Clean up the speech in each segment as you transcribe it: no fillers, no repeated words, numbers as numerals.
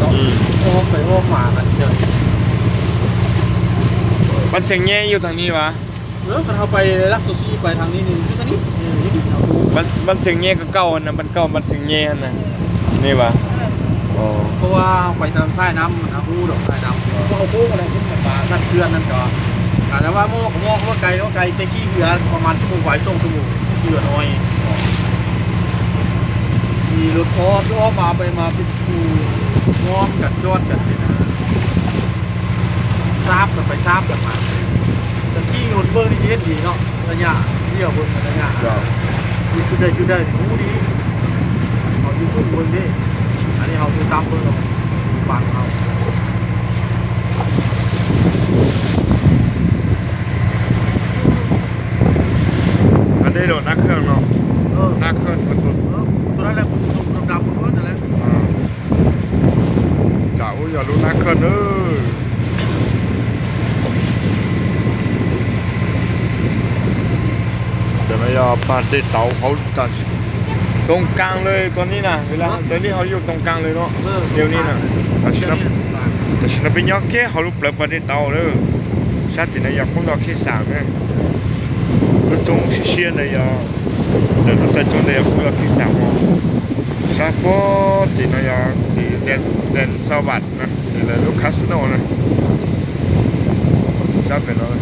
ต้องอ้อมไปอ้อมมากันเจอมันเสียงแง่อยู่ทางนี้วะมันเข้าไปลักซูซี่ไปทางนี้นึงที่นี้มันเสียงแง่ก็เก่านะมันเก่ามันเสียงแง่นะนี่วะเพราะว่าไปทางใต้น้ำมันหูดอกใต้น้ำก็เอาโค้งอะไรขึ้นมาสั้นเคลื่อนนั่นก็แต่ว่าโม่ว่าไกลเจ๊ขี้เหลือประมาณชั่วโมงกว่าชั่วโมงเหลือน้อยมีรถอ้อมมาไปมาเป็นคูง้อมกัดยอดกันเลยนะทราบกันไปทราบกันมาแต่ที่รถเบอร์นี่เย็นดีเนาะระยะเที่ยวบนระยะมีจุดได้หูดีเขาอยู่สู้บนนี่อันนี้เขาคือตามเบอร์เราฟังเขามันได้โดดนักเครื่องเนาะนักเครื่องคนตัวนั้นแหละผมดำคนนั่นแหละเจ้าอย่ารู้นักเครื่องเด้อเดี๋ยวไม่ยอมปาติเตาเขาตัดตรงกลางเลยตอนนี้นะเวลาตอนนี้เขาอยู่ตรงกลางเลยเนาะเดี๋ยวนี้นะแต่ฉันเป็นยอดแค่เขาลุกเปล่าปาติเตาเลยชาติไหนอยากคงดอกแค่สามเนี่ยก็ตรงเชี่ยเลยอ่ะแต่เราแต่จนเลยคงดอกแค่สามอ่ะชาโปติไหนอยากที่เดนสวัสดิ์นะนี่แหละลูกคาสโนนะชาเป็นอะไร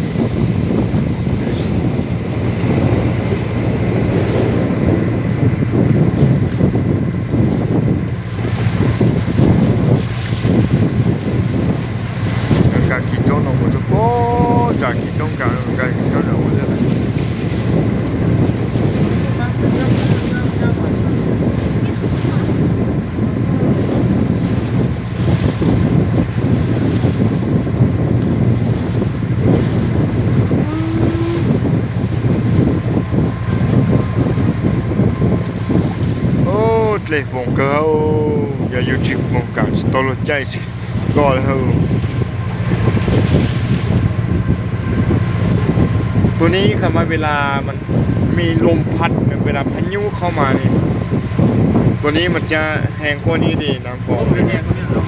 กี่โจนเราหมดทุกคนจากกี่โจนกันกี่โจนเราหมดเลยโอ้เลยมองเขาอย่าอยู่จิบมองกันตลอดใจก็เลยตัวนี้ค่ะมาเวลามันมีลมพัดเวลาพายุเข้ามานี่ตัวนี้มันจะแห้งกว่านี้ดีน้ำฝนเป็นแห้งกว่านี้เนาะ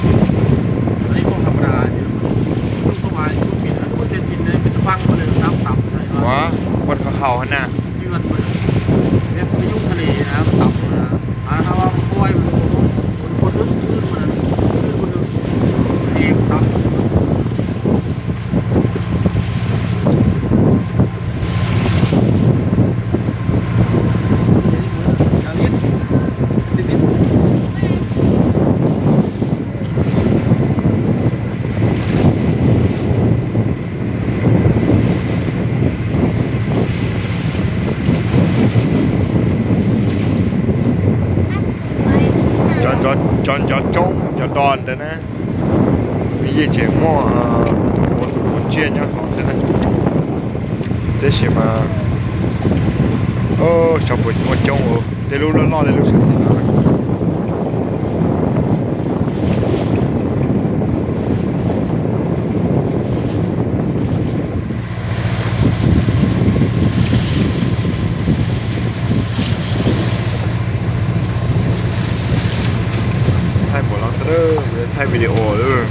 อันนี้พวกธรรมดาเนี่ยเข้ามาช่วงปิดอันนี้เป็นปิดเลยเป็นฟังมาเลยน้ำต่ำใช่ไหมวะบนเขาหันน่ะที่มันเป็นพายุทะเลนะต่ำนะถ้าว่ามันป่วยคนลึกขึ้นมันเองต่ำจอดอนแต่นะมียี่เจียงมั่วคนเชี่ยเนี่ยของแต่นะเดี๋ยวเสียมาโอ้ชอบปวดหัวจงโอ้เดี๋ยวรู้ล้อเดี๋ยวรู้สึกถ่ายวิดีโอเลย